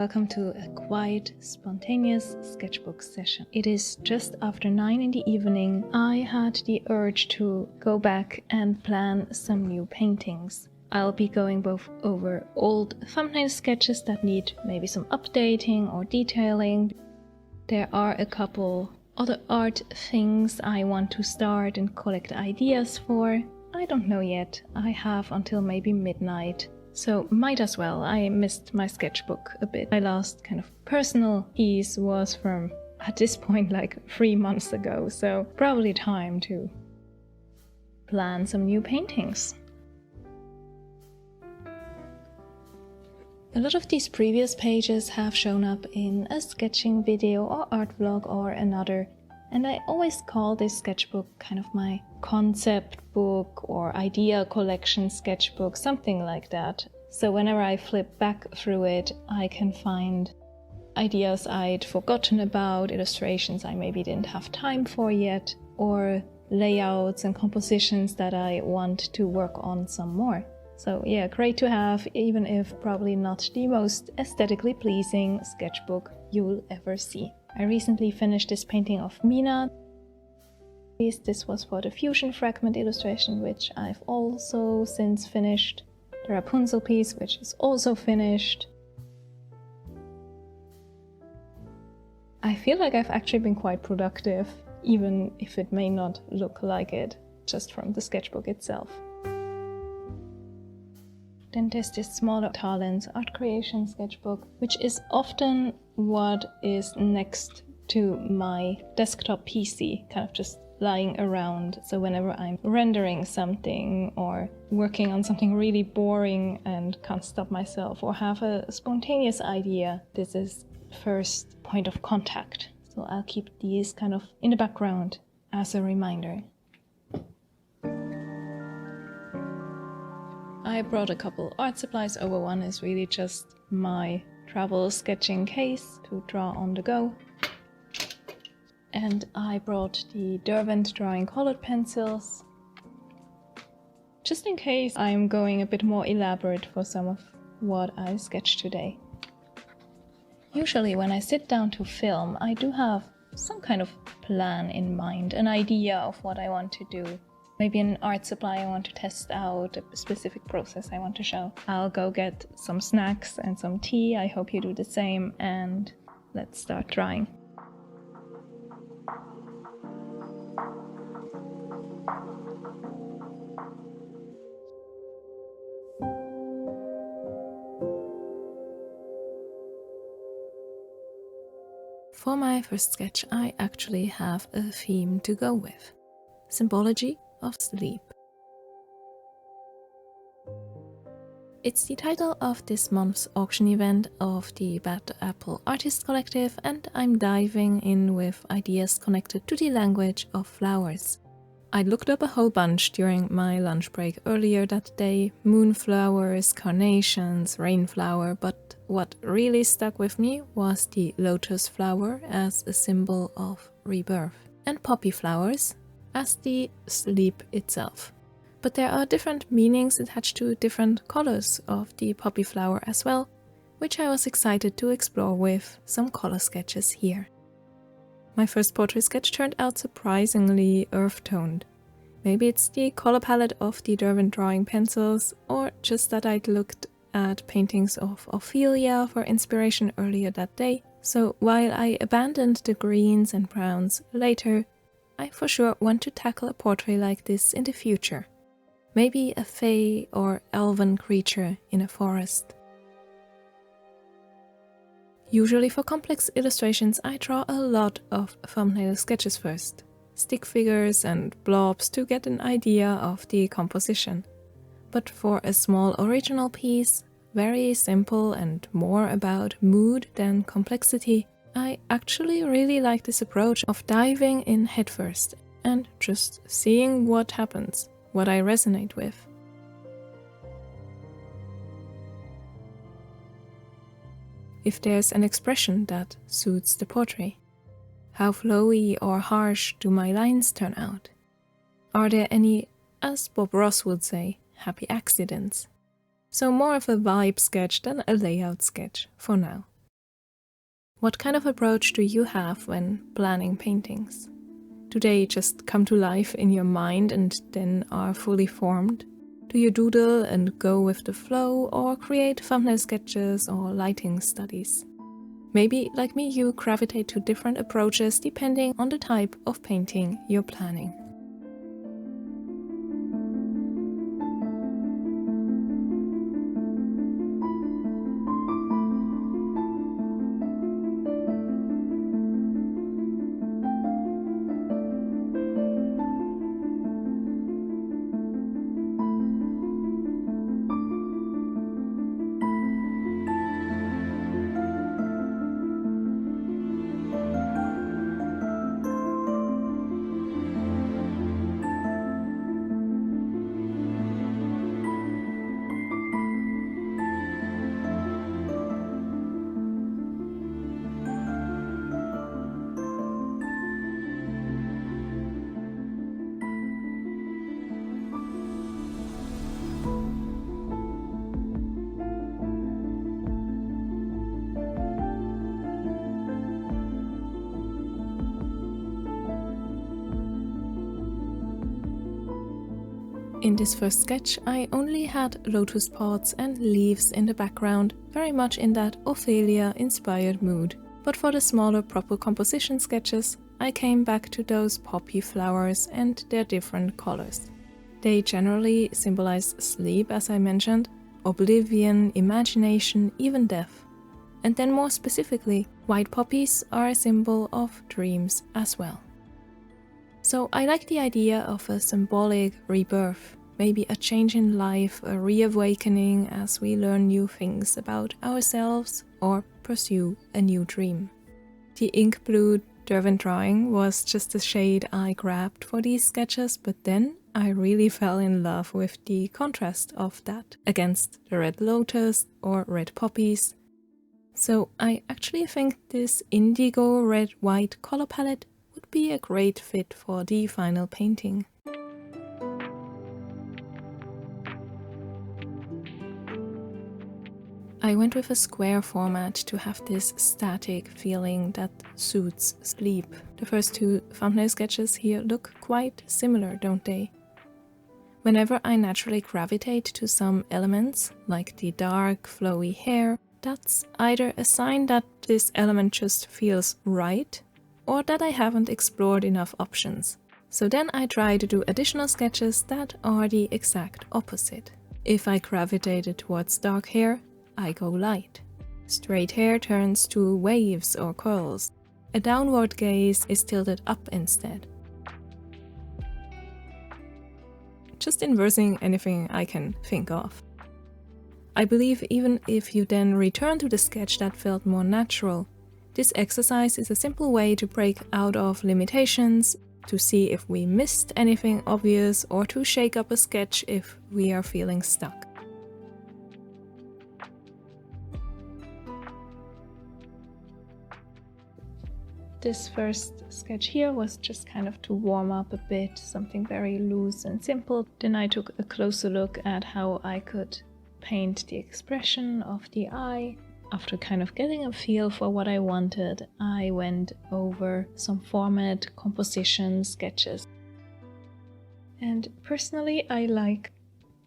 Welcome to a quiet, spontaneous sketchbook session. It is just after 9 in the evening. I had the urge to go back and plan some new paintings. I'll be going both over old thumbnail sketches that need maybe some updating or detailing. There are a couple other art things I want to start and collect ideas for. I don't know yet. I have until maybe midnight. So might as well. I missed my sketchbook a bit. My last kind of personal piece was from, at this point, like 3 months ago. So probably time to plan some new paintings. A lot of these previous pages have shown up in a sketching video or art vlog or another. And I always call this sketchbook kind of my concept book or idea collection sketchbook, something like that. So whenever I flip back through it, I can find ideas I'd forgotten about, illustrations I maybe didn't have time for yet, or layouts and compositions that I want to work on some more. So yeah, great to have, even if probably not the most aesthetically pleasing sketchbook you'll ever see. I recently finished this painting of Mina. This was for the fusion fragment illustration, which I've also since finished. The Rapunzel piece, which is also finished. I feel like I've actually been quite productive, even if it may not look like it, just from the sketchbook itself. Then there's this smaller Talents art creation sketchbook, which is often what is next to my desktop PC, kind of just lying around. So whenever I'm rendering something or working on something really boring and can't stop myself or have a spontaneous idea, this is first point of contact. So I'll keep these kind of in the background as a reminder. I brought a couple art supplies over. One is really just my travel sketching case to draw on the go. And I brought the Derwent Drawing colored pencils, just in case I'm going a bit more elaborate for some of what I sketched today. Usually when I sit down to film, I do have some kind of plan in mind, an idea of what I want to do. Maybe an art supply I want to test out, a specific process I want to show. I'll go get some snacks and some tea. I hope you do the same, and let's start drawing. For my first sketch, I actually have a theme to go with. Symbology of sleep. It's the title of this month's auction event of the Bad Apple Artist Collective, and I'm diving in with ideas connected to the language of flowers. I looked up a whole bunch during my lunch break earlier that day: moonflowers, carnations, rainflower, but what really stuck with me was the lotus flower as a symbol of rebirth, and poppy flowers as the sleep itself. But there are different meanings attached to different colors of the poppy flower as well, which I was excited to explore with some color sketches here. My first portrait sketch turned out surprisingly earth-toned. Maybe it's the color palette of the Derwent Drawing pencils, or just that I'd looked at paintings of Ophelia for inspiration earlier that day. So while I abandoned the greens and browns later, I for sure want to tackle a portrait like this in the future. Maybe a fae or elven creature in a forest. Usually for complex illustrations, I draw a lot of thumbnail sketches first. Stick figures and blobs to get an idea of the composition. But for a small original piece, very simple and more about mood than complexity, I actually really like this approach of diving in headfirst and just seeing what happens, what I resonate with. If there's an expression that suits the portrait. How flowy or harsh do my lines turn out? Are there any, as Bob Ross would say, happy accidents? So more of a vibe sketch than a layout sketch for now. What kind of approach do you have when planning paintings? Do they just come to life in your mind and then are fully formed? Do you doodle and go with the flow, or create thumbnail sketches or lighting studies? Maybe, like me, you gravitate to different approaches depending on the type of painting you're planning. In this first sketch, I only had lotus pods and leaves in the background, very much in that Ophelia-inspired mood. But for the smaller proper composition sketches, I came back to those poppy flowers and their different colors. They generally symbolize sleep, as I mentioned, oblivion, imagination, even death. And then more specifically, white poppies are a symbol of dreams as well. So I like the idea of a symbolic rebirth, maybe a change in life, a reawakening as we learn new things about ourselves or pursue a new dream. The ink blue Derwent Drawing was just the shade I grabbed for these sketches, but then I really fell in love with the contrast of that against the red lotus or red poppies. So I actually think this indigo red-white color palette would be a great fit for the final painting. I went with a square format to have this static feeling that suits sleep. The first two thumbnail sketches here look quite similar, don't they? Whenever I naturally gravitate to some elements, like the dark, flowy hair, that's either a sign that this element just feels right, or that I haven't explored enough options. So then I try to do additional sketches that are the exact opposite. If I gravitated towards dark hair, I go light. Straight hair turns to waves or curls. A downward gaze is tilted up instead. Just inversing anything I can think of. I believe even if you then return to the sketch that felt more natural, this exercise is a simple way to break out of limitations, to see if we missed anything obvious, or to shake up a sketch if we are feeling stuck. This first sketch here was just kind of to warm up a bit, something very loose and simple. Then I took a closer look at how I could paint the expression of the eye. After kind of getting a feel for what I wanted, I went over some format composition sketches. And personally, I like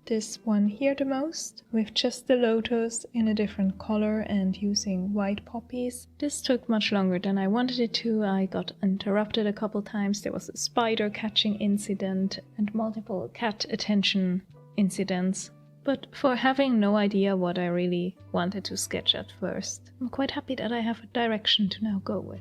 this one here the most, with just the lotus in a different color and using white poppies. This took much longer than I wanted it to. I got interrupted a couple times. There was a spider catching incident and multiple cat attention incidents. But for having no idea what I really wanted to sketch at first, I'm quite happy that I have a direction to now go with.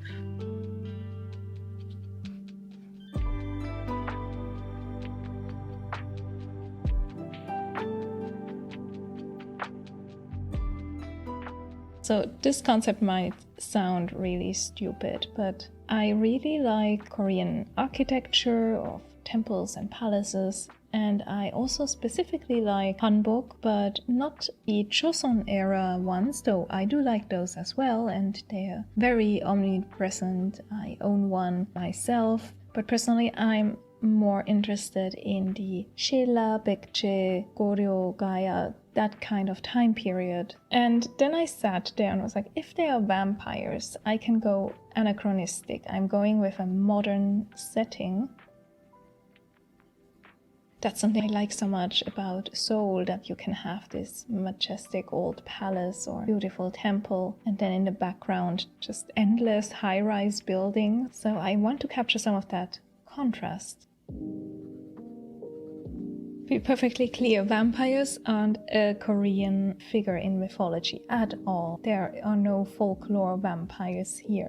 So this concept might sound really stupid, but I really like Korean architecture of temples and palaces, and I also specifically like hanbok, but not the Joseon era ones, though I do like those as well, and they're very omnipresent. I own one myself, but personally I'm more interested in the Shilla, Baekje, Goryeo, Gaya, that kind of time period. And then I sat there and was like, if they are vampires, I can go anachronistic. I'm going with a modern setting. That's something I like so much about Seoul, that you can have this majestic old palace or beautiful temple, and then in the background just endless high-rise buildings. So I want to capture some of that contrast. Be perfectly clear, vampires aren't a Korean figure in mythology at all. There are no folklore vampires here.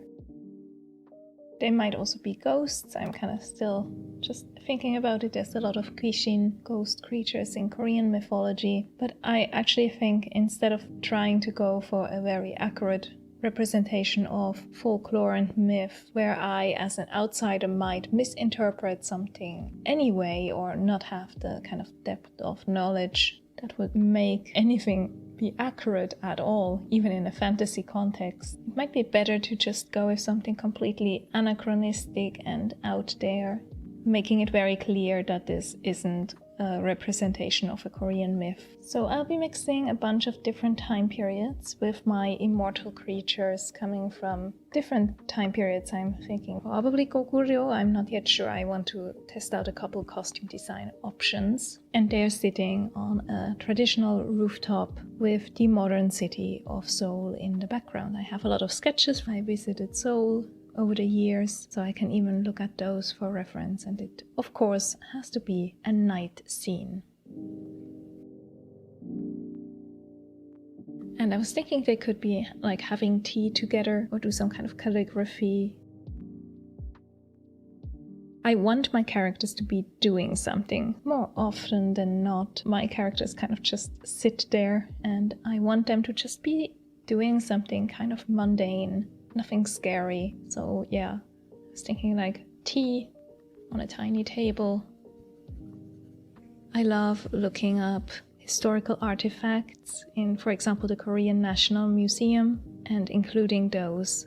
They might also be ghosts. I'm kind of still just thinking about it. There's a lot of Kishin ghost creatures in Korean mythology, but I actually think instead of trying to go for a very accurate representation of folklore and myth, where I as an outsider might misinterpret something anyway or not have the kind of depth of knowledge that would make anything be accurate at all, even in a fantasy context, it might be better to just go with something completely anachronistic and out there, making it very clear that this isn't a representation of a Korean myth. So I'll be mixing a bunch of different time periods with my immortal creatures coming from different time periods. I'm thinking probably Goryeo, I'm not yet sure. I want to test out a couple costume design options. And they're sitting on a traditional rooftop with the modern city of Seoul in the background. I have a lot of sketches. I visited Seoul over the years, so I can even look at those for reference, and it of course has to be a night scene. And I was thinking they could be like having tea together or do some kind of calligraphy. I want my characters to be doing something. More often than not, my characters kind of just sit there, and I want them to just be doing something kind of mundane. Nothing scary. So yeah, I was thinking like tea on a tiny table. I love looking up historical artifacts in, for example, the Korean National Museum, and including those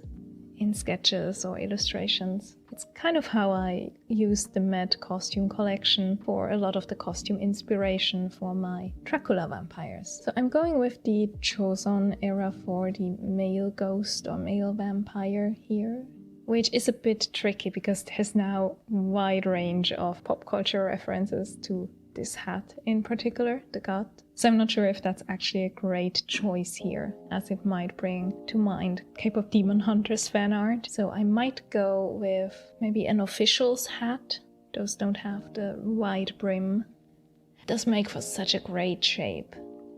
in sketches or illustrations. It's kind of how I used the Met costume collection for a lot of the costume inspiration for my Dracula vampires. So I'm going with the Joseon era for the male ghost or male vampire here, which is a bit tricky because there's now a wide range of pop culture references to this hat in particular, the god. So I'm not sure if that's actually a great choice here, as it might bring to mind Kpop Demon Hunters fan art. So I might go with maybe an official's hat. Those don't have the wide brim. It does make for such a great shape,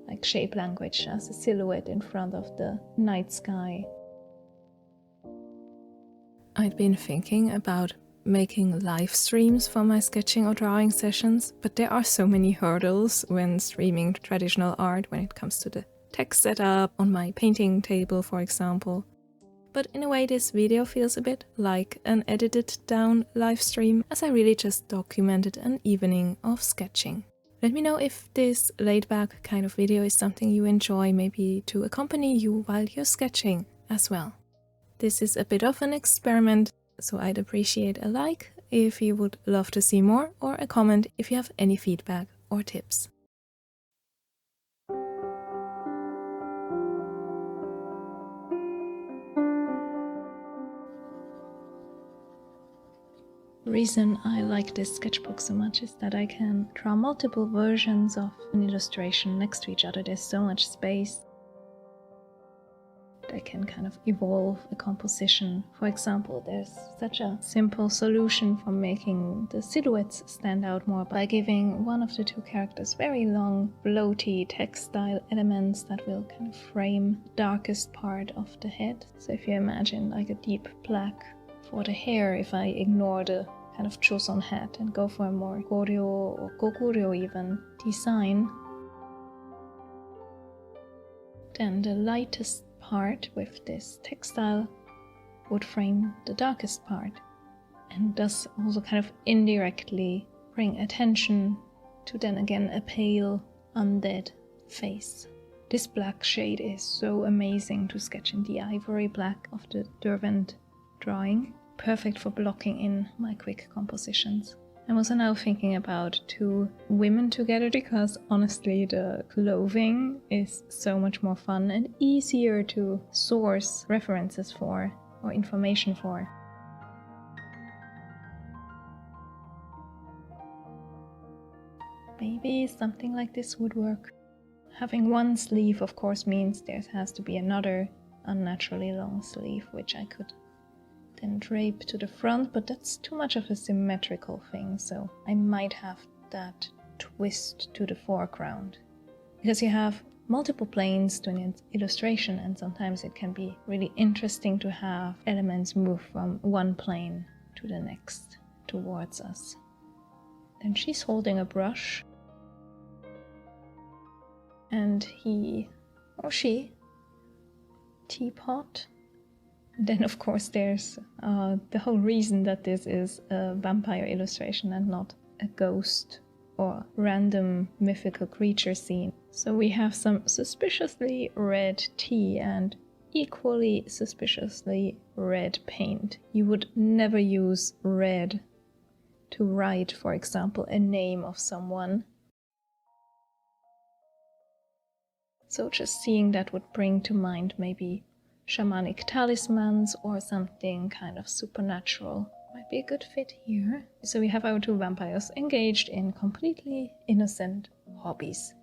like shape language as a silhouette in front of the night sky. I'd been thinking about making live streams for my sketching or drawing sessions, but there are so many hurdles when streaming traditional art when it comes to the text setup on my painting table, for example. But in a way this video feels a bit like an edited down live stream, as I really just documented an evening of sketching. Let me know if this laid back kind of video is something you enjoy, maybe to accompany you while you're sketching as well. This is a bit of an experiment, so I'd appreciate a like if you would love to see more, or a comment if you have any feedback or tips. The reason I like this sketchbook so much is that I can draw multiple versions of an illustration next to each other. There's so much space. I can kind of evolve a composition. For example, there's such a simple solution for making the silhouettes stand out more by giving one of the two characters very long, floaty textile elements that will kind of frame the darkest part of the head. So if you imagine like a deep black for the hair, if I ignore the kind of Joseon hat and go for a more Goryeo or Goryeo even design, then the lightest part with this textile would frame the darkest part, and thus also kind of indirectly bring attention to then again a pale, undead face. This black shade is so amazing to sketch in the ivory black of the Derwent Drawing, perfect for blocking in my quick compositions. I'm also now thinking about two women together because honestly the clothing is so much more fun and easier to source references for or information for. Maybe something like this would work. Having one sleeve of course means there has to be another unnaturally long sleeve, which I could then drape to the front, but that's too much of a symmetrical thing, so I might have that twist to the foreground. Because you have multiple planes to an illustration, and sometimes it can be really interesting to have elements move from one plane to the next towards us. Then she's holding a brush, and he or she, teapot. Then of course there's the whole reason that this is a vampire illustration and not a ghost or random mythical creature scene. So we have some suspiciously red tea and equally suspiciously red paint. You would never use red to write, for example, a name of someone. So just seeing that would bring to mind maybe shamanic talismans or something kind of supernatural. Might be a good fit here. So we have our two vampires engaged in completely innocent hobbies.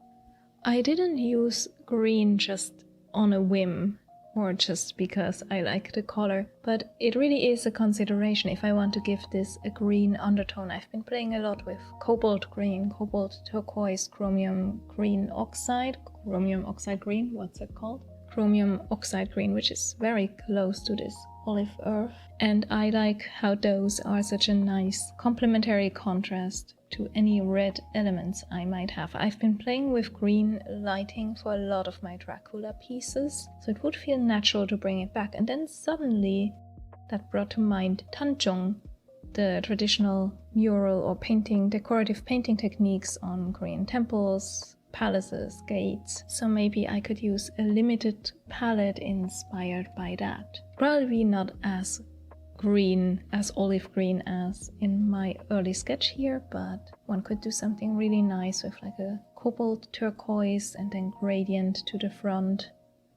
I didn't use green just on a whim or just because I like the color, but it really is a consideration if I want to give this a green undertone. I've been playing a lot with cobalt green, cobalt turquoise, chromium green oxide, chromium oxide green, what's it called? Chromium oxide green, which is very close to this olive earth, and I like how those are such a nice complementary contrast to any red elements I might have. I've been playing with green lighting for a lot of my Dracula pieces, so it would feel natural to bring it back, and then suddenly that brought to mind tanjong, the traditional mural or painting, decorative painting techniques on Korean temples, palaces, gates, so maybe I could use a limited palette inspired by that. Probably not as green, as olive green as in my early sketch here, but one could do something really nice with like a cobalt turquoise and then gradient to the front,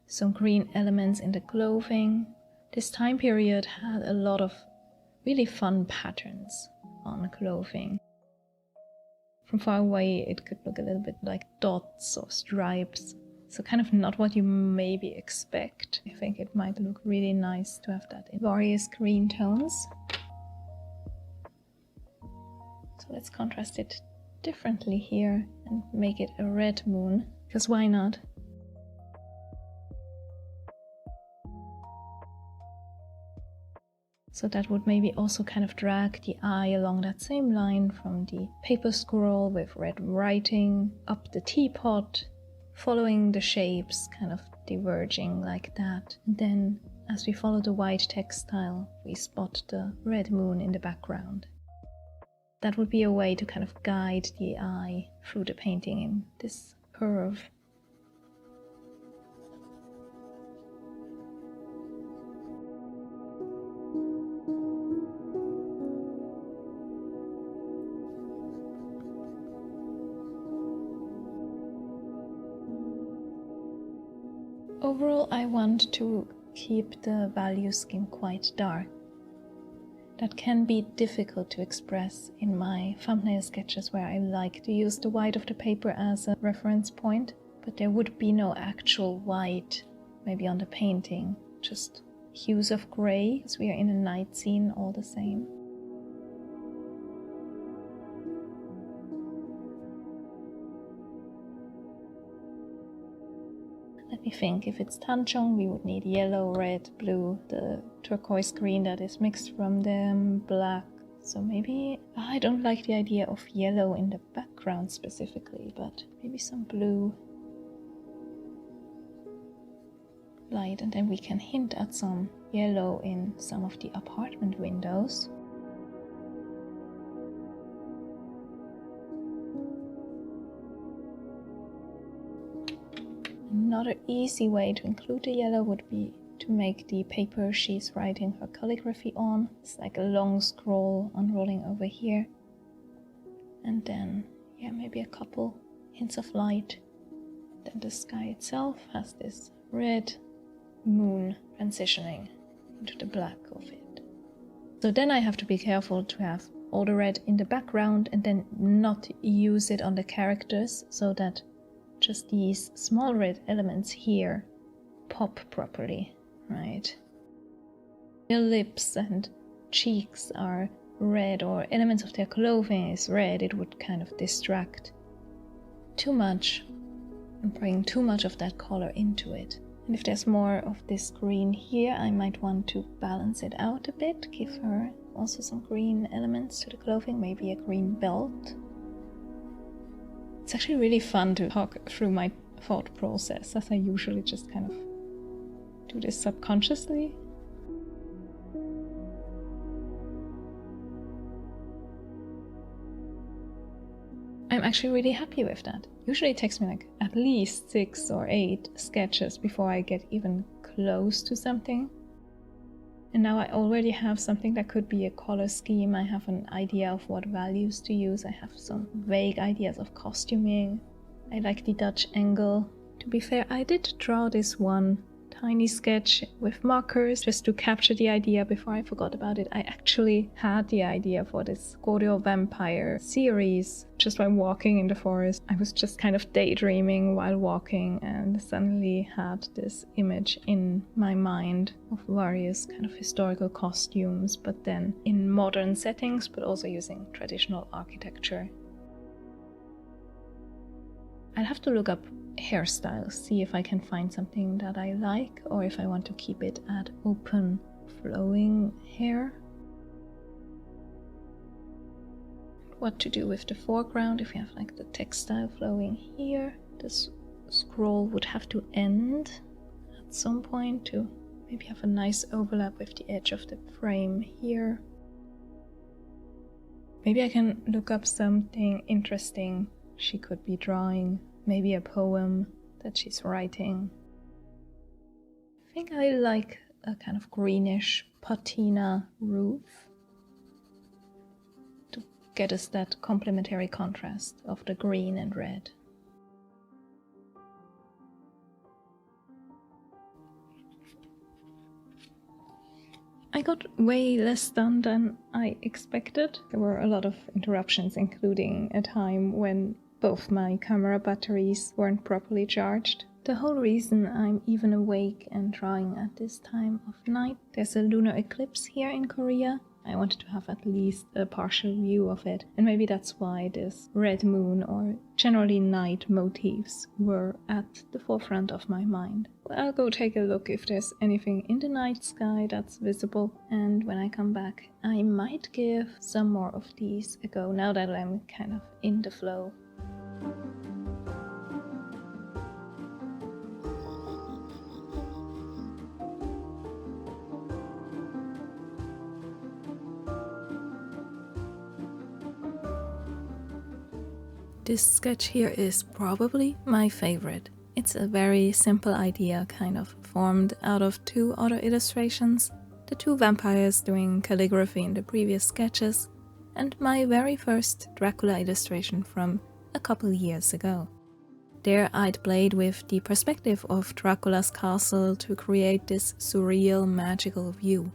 some green elements in the clothing. This time period had a lot of really fun patterns on clothing. From far away it could look a little bit like dots or stripes, so kind of not what you maybe expect. I think it might look really nice to have that in various green tones. So let's contrast it differently here and make it a red moon, because why not? So that would maybe also kind of drag the eye along that same line from the paper scroll with red writing up the teapot, following the shapes, kind of diverging like that. And then as we follow the white textile, we spot the red moon in the background. That would be a way to kind of guide the eye through the painting in this curve. Overall, I want to keep the value scheme quite dark. That can be difficult to express in my thumbnail sketches where I like to use the white of the paper as a reference point, but there would be no actual white maybe on the painting, just hues of grey, because we are in a night scene all the same. Let me think, if it's tanjong we would need yellow, red, blue, the turquoise green that is mixed from them, black. So maybe, I don't like the idea of yellow in the background specifically, but maybe some blue light, and then we can hint at some yellow in some of the apartment windows. Another easy way to include the yellow would be to make the paper she's writing her calligraphy on. It's like a long scroll unrolling over here. and then, yeah, maybe a couple hints of light. Then the sky itself has this red moon transitioning into the black of it. So then I have to be careful to have all the red in the background and then not use it on the characters so that just these small red elements here pop properly, right? Their lips and cheeks are red, or elements of their clothing is red. It would kind of distract too much and bring too much of that color into it. And if there's more of this green here, I might want to balance it out a bit, give her also some green elements to the clothing, maybe a green belt. It's actually really fun to talk through my thought process, as I usually just kind of do this subconsciously. I'm actually really happy with that. Usually it takes me like at least 6 or 8 sketches before I get even close to something. And now I already have something that could be a color scheme. I have an idea of what values to use. I have some vague ideas of costuming. I like the Dutch angle. To be fair, I did draw this one tiny sketch with markers just to capture the idea before I forgot about it. I actually had the idea for this Goryeo Vampire series just by walking in the forest. I was just kind of daydreaming while walking and suddenly had this image in my mind of various kind of historical costumes, but then in modern settings, but also using traditional architecture. I'll have to look up hairstyles, see if I can find something that I like, or if I want to keep it at open flowing hair. What to do with the foreground, if you have like the textile flowing here, this scroll would have to end at some point to maybe have a nice overlap with the edge of the frame here. Maybe I can look up something interesting she could be drawing. Maybe a poem that she's writing. I think I like a kind of greenish patina roof to get us that complementary contrast of the green and red. I got way less done than I expected. There were a lot of interruptions, including a time when both my camera batteries weren't properly charged. The whole reason I'm even awake and drawing at this time of night, there's a lunar eclipse here in Korea. I wanted to have at least a partial view of it, and maybe that's why this red moon or generally night motifs were at the forefront of my mind. I'll go take a look if there's anything in the night sky that's visible, and when I come back I might give some more of these a go now that I'm kind of in the flow. This sketch here is probably my favorite. It's a very simple idea, kind of formed out of 2 other illustrations, the 2 vampires doing calligraphy in the previous sketches, and my very first Dracula illustration from a couple years ago. There I'd played with the perspective of Dracula's castle to create this surreal magical view.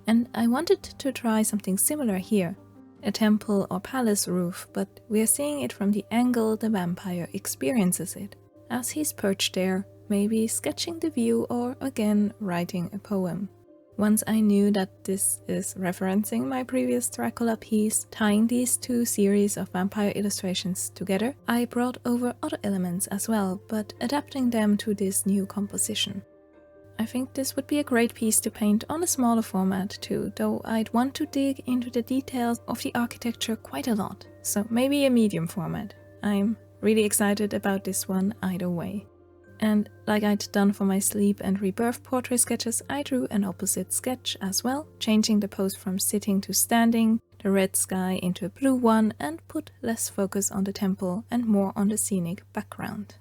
And I wanted to try something similar here, a temple or palace roof, but we're seeing it from the angle the vampire experiences it, as he's perched there, maybe sketching the view or again writing a poem. Once I knew that this is referencing my previous Dracula piece, tying these 2 series of vampire illustrations together, I brought over other elements as well, but adapting them to this new composition. I think this would be a great piece to paint on a smaller format too, though I'd want to dig into the details of the architecture quite a lot, so maybe a medium format. I'm really excited about this one either way. And like I'd done for my Sleep and Rebirth portrait sketches, I drew an opposite sketch as well, changing the pose from sitting to standing, the red sky into a blue one, and put less focus on the temple and more on the scenic background.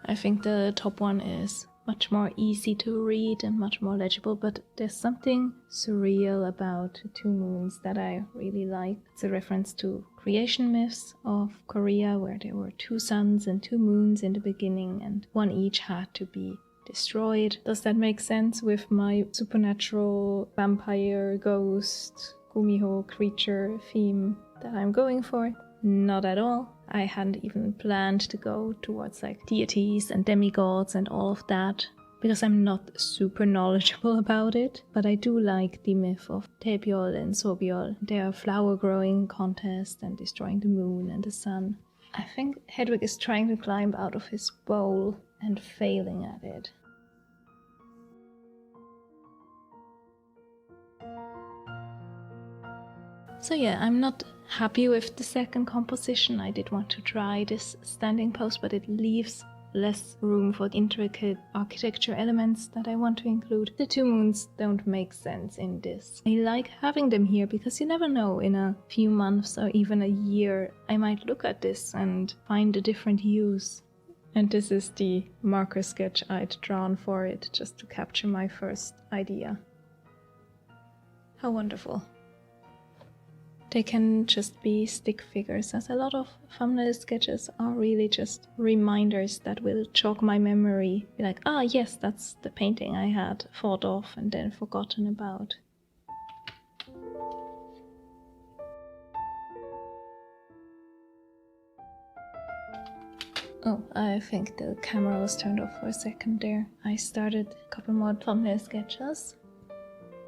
I think the top one is much more easy to read and much more legible, but there's something surreal about two moons that I really like. It's a reference to creation myths of Korea, where there were two suns and two moons in the beginning, and one each had to be destroyed. Does that make sense with my supernatural vampire, ghost, Gumiho creature theme that I'm going for? Not at all. I hadn't even planned to go towards like deities and demigods and all of that, because I'm not super knowledgeable about it, but I do like the myth of Taebyol and Sobyol, their flower growing contest and destroying the moon and the sun. I think Hedwig is trying to climb out of his bowl and failing at it. So yeah, I'm not happy with the second composition. I did want to try this standing pose, but it leaves less room for intricate architecture elements that I want to include. The two moons don't make sense in this. I like having them here because you never know, in a few months or even a year, I might look at this and find a different use. And this is the marker sketch I'd drawn for it, just to capture my first idea. How wonderful. They can just be stick figures, as a lot of thumbnail sketches are really just reminders that will jog my memory. Be like, ah yes, that's the painting I had thought of and then forgotten about. Oh, I think the camera was turned off for a second there. I started a couple more thumbnail sketches.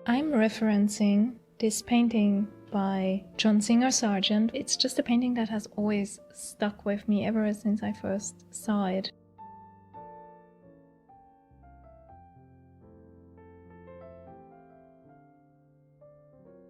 I'm referencing this painting by John Singer Sargent. It's just a painting that has always stuck with me ever since I first saw it.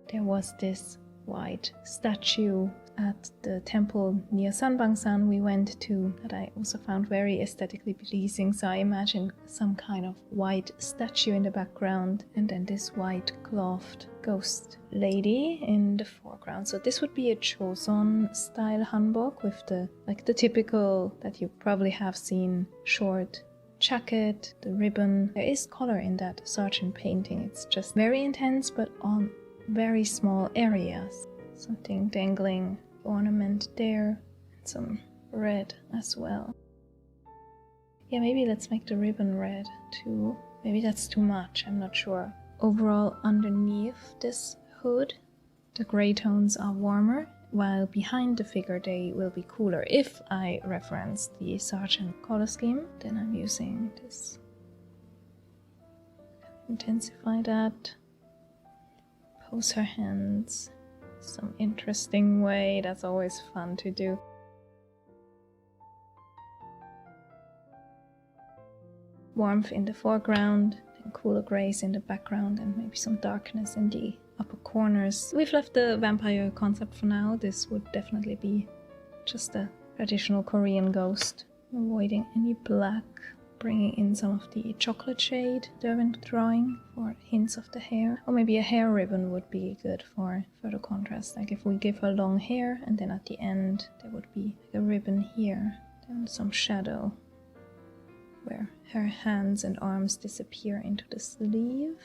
There was this white statue at the temple near Sanbangsan we went to that I also found very aesthetically pleasing, so I imagined some kind of white statue in the background and then this white clothed ghost lady in the foreground. So this would be a Choson style hanbok with the typical that you probably have seen, short jacket, the ribbon. There is color in that Sargent painting. It's just very intense but on very small areas. Something dangling ornament there, and some red as well. Yeah, maybe let's make the ribbon red too. Maybe that's too much, I'm not sure. Overall, underneath this hood, the gray tones are warmer, while behind the figure they will be cooler. If I reference the Sargent color scheme, then I'm using this. Intensify that. Pose her hands some interesting way, that's always fun to do. Warmth in the foreground, and cooler grays in the background, and maybe some darkness in the upper corners. We've left the vampire concept for now. This would definitely be just a traditional Korean ghost. Avoiding any black, bringing in some of the chocolate shade Derwent Drawing for hints of the hair. Or maybe a hair ribbon would be good for further contrast. Like if we give her long hair and then at the end there would be a ribbon here. Then some shadow where her hands and arms disappear into the sleeve.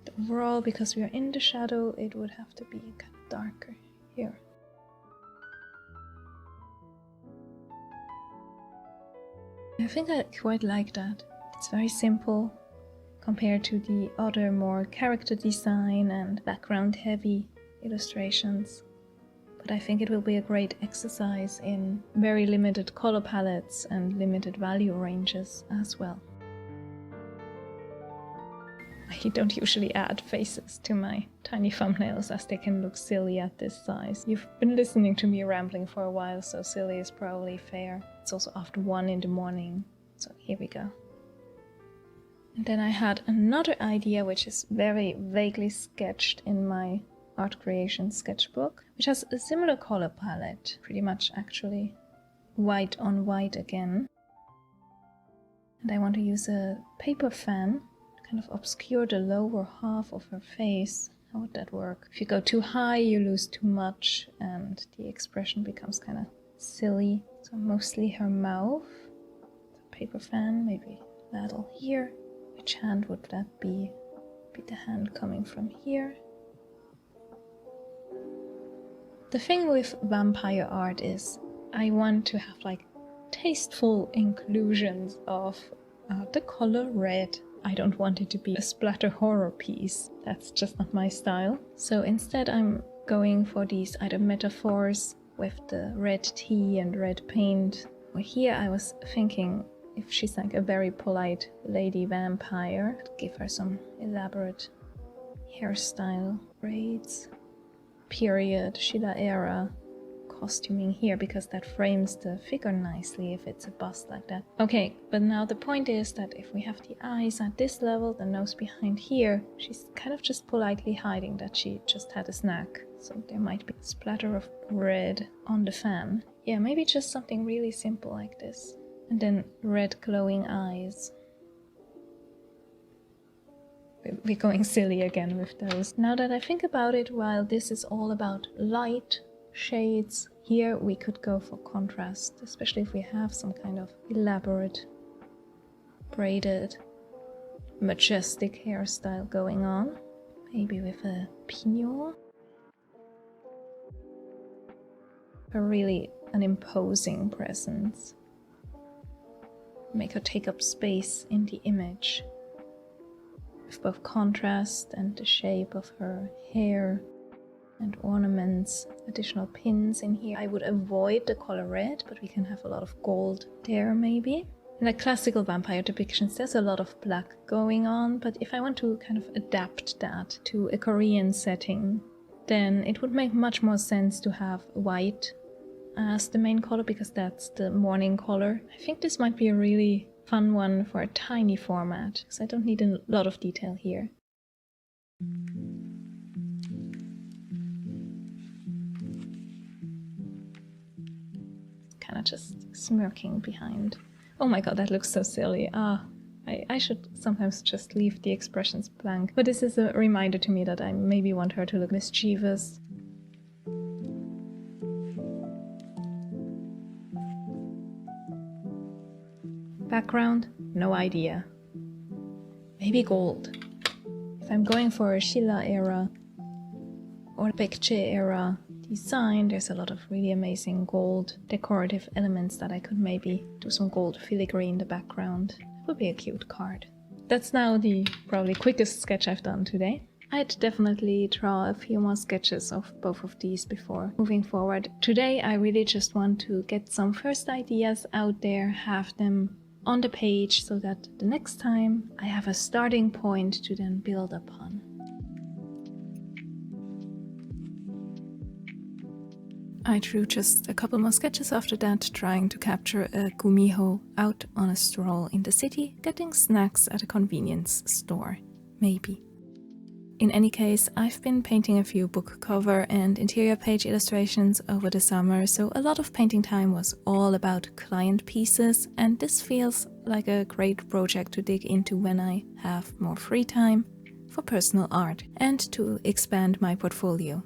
But overall, because we are in the shadow, it would have to be kind of darker here. I think I quite like that. It's very simple compared to the other more character design and background heavy illustrations. But I think it will be a great exercise in very limited color palettes and limited value ranges as well. I don't usually add faces to my tiny thumbnails as they can look silly at this size. You've been listening to me rambling for a while, so silly is probably fair. It's also after 1 in the morning, so here we go. And then I had another idea which is very vaguely sketched in my art creation sketchbook, which has a similar color palette, pretty much actually. White on white again. And I want to use a paper fan to kind of obscure the lower half of her face. How would that work? If you go too high, you lose too much and the expression becomes kind of silly. So mostly her mouth. Paper fan, maybe that'll here. Which hand would that be? Be the hand coming from here. The thing with vampire art is I want to have like tasteful inclusions of the color red. I don't want it to be a splatter horror piece. That's just not my style. So instead I'm going for these either metaphors with the red tea and red paint. Or here I was thinking if she's like a very polite lady vampire, I'd give her some elaborate hairstyle, braids, period, Shida era costuming here because that frames the figure nicely if it's a bust like that. Okay, but now the point is that if we have the eyes at this level, the nose behind here, she's kind of just politely hiding that she just had a snack. So there might be a splatter of red on the fan. Yeah, maybe just something really simple like this. And then red glowing eyes. We're going silly again with those. Now that I think about it, while this is all about light, shades, here we could go for contrast, especially if we have some kind of elaborate, braided, majestic hairstyle going on. Maybe with a pignon. Really an imposing presence. Make her take up space in the image. With both contrast and the shape of her hair and ornaments, additional pins in here. I would avoid the color red, but we can have a lot of gold there maybe. In the classical vampire depictions there's a lot of black going on, but if I want to kind of adapt that to a Korean setting, then it would make much more sense to have white as the main color because that's the morning color. I think this might be a really fun one for a tiny format because I don't need a lot of detail here. Kind of just smirking behind. Oh my god, that looks so silly. I should sometimes just leave the expressions blank. But this is a reminder to me that I maybe want her to look mischievous. Background? No idea. Maybe gold. If I'm going for a Shilla era or Baekje era design, there's a lot of really amazing gold decorative elements that I could maybe do some gold filigree in the background. That would be a cute card. That's now the probably quickest sketch I've done today. I'd definitely draw a few more sketches of both of these before moving forward. Today I really just want to get some first ideas out there, have them on the page so that the next time I have a starting point to then build upon. I drew just a couple more sketches after that, trying to capture a Gumiho out on a stroll in the city, getting snacks at a convenience store, maybe. In any case, I've been painting a few book cover and interior page illustrations over the summer, so a lot of painting time was all about client pieces, and this feels like a great project to dig into when I have more free time for personal art and to expand my portfolio,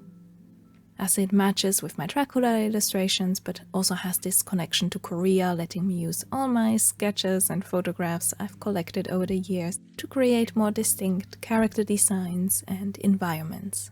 as it matches with my Dracula illustrations but also has this connection to Korea, letting me use all my sketches and photographs I've collected over the years to create more distinct character designs and environments.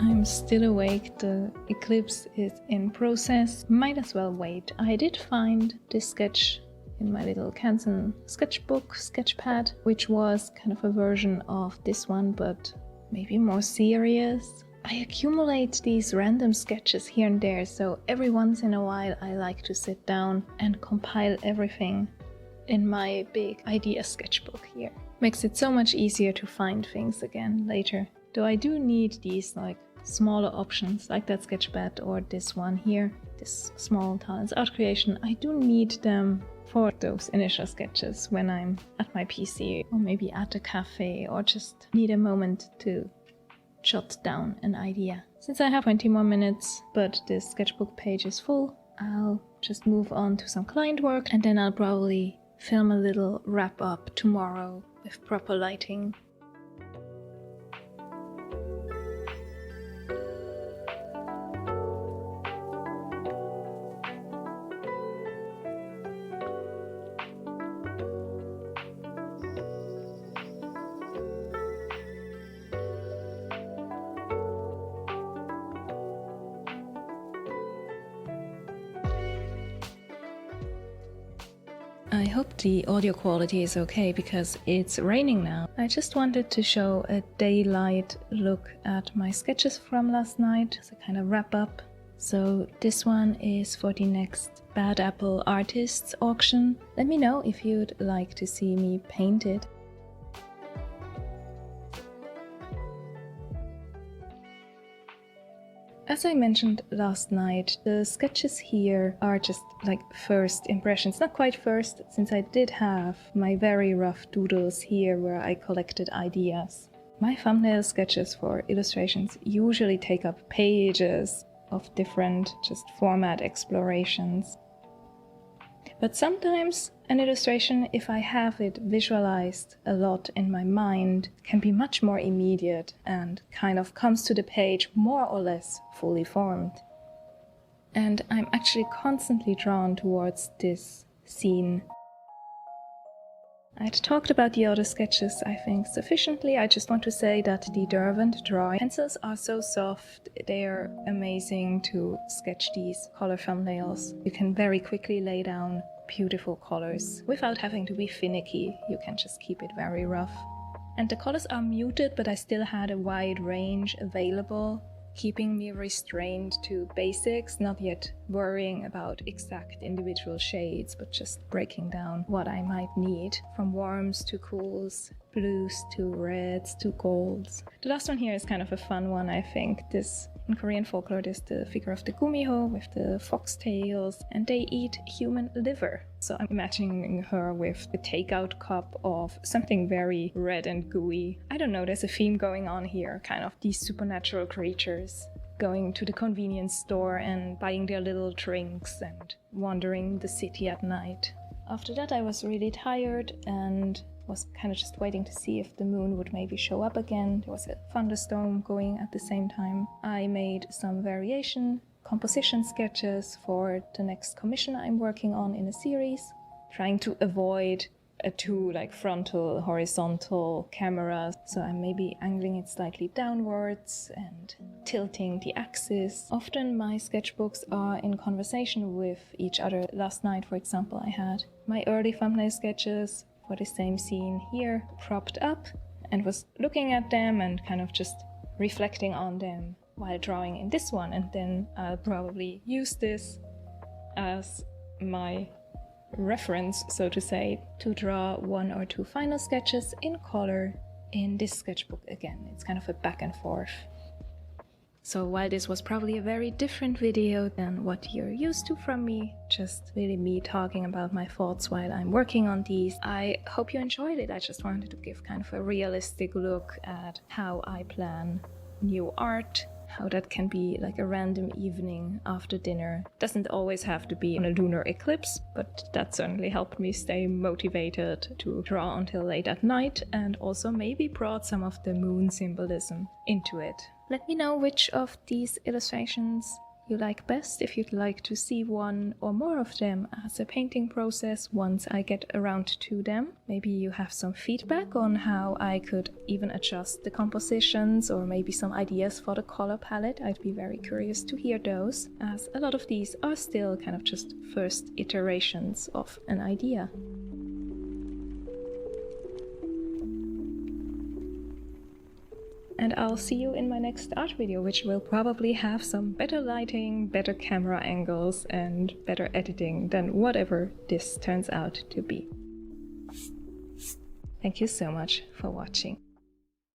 I'm still awake, the eclipse is in process, might as well wait. I did find this sketch in my little Canson sketchbook, sketchpad, which was kind of a version of this one, but maybe more serious. I accumulate these random sketches here and there, so every once in a while I like to sit down and compile everything in my big idea sketchbook here. Makes it so much easier to find things again later. Though I do need these like smaller options like that sketchpad or this one here, this small talents art creation. I do need them for those initial sketches when I'm at my PC or maybe at a cafe or just need a moment to jot down an idea. Since I have 20 more minutes, but this sketchbook page is full, I'll just move on to some client work, and then I'll probably film a little wrap up tomorrow with proper lighting. I hope the audio quality is okay because it's raining now. I just wanted to show a daylight look at my sketches from last night as a kind of wrap up. So this one is for the next Bad Apple Artists auction. Let me know if you'd like to see me paint it. As I mentioned last night, the sketches here are just like first impressions. Not quite first, since I did have my very rough doodles here where I collected ideas. My thumbnail sketches for illustrations usually take up pages of different just format explorations. But sometimes an illustration, if I have it visualized a lot in my mind, can be much more immediate and kind of comes to the page more or less fully formed. And I'm actually constantly drawn towards this scene. I'd talked about the other sketches, I think, sufficiently. I just want to say that the Derwent Drawing pencils are so soft, they're amazing to sketch these color thumbnails. You can very quickly lay down beautiful colors without having to be finicky. You can just keep it very rough. And the colors are muted, but I still had a wide range available, keeping me restrained to basics, not yet worrying about exact individual shades, but just breaking down what I might need, from warms to cools, blues to reds to golds. The last one here is kind of a fun one, I think. This, in Korean folklore, there's the figure of the Gumiho with the foxtails, and they eat human liver. So I'm imagining her with the takeout cup of something very red and gooey. I don't know, there's a theme going on here, kind of these supernatural creatures going to the convenience store and buying their little drinks and wandering the city at night. After that I was really tired and was kind of just waiting to see if the moon would maybe show up again. There was a thunderstorm going at the same time. I made some composition sketches for the next commission I'm working on in a series, trying to avoid a too frontal, horizontal camera, so I'm maybe angling it slightly downwards and tilting the axis. Often my sketchbooks are in conversation with each other. Last night, for example, I had my early thumbnail sketches for the same scene here propped up and was looking at them and kind of just reflecting on them while drawing in this one, and then I'll probably use this as my reference, so to say, to draw one or two final sketches in color in this sketchbook again. It's kind of a back and forth. So while this was probably a very different video than what you're used to from me, just really me talking about my thoughts while I'm working on these, I hope you enjoyed it. I just wanted to give kind of a realistic look at how I plan new art, how that can be like a random evening after dinner. Doesn't always have to be on a lunar eclipse, but that certainly helped me stay motivated to draw until late at night, and also maybe brought some of the moon symbolism into it. Let me know which of these illustrations you like best, if you'd like to see one or more of them as a painting process once I get around to them. Maybe you have some feedback on how I could even adjust the compositions, or maybe some ideas for the color palette. I'd be very curious to hear those, as a lot of these are still kind of just first iterations of an idea. And I'll see you in my next art video, which will probably have some better lighting, better camera angles, and better editing than whatever this turns out to be. Thank you so much for watching.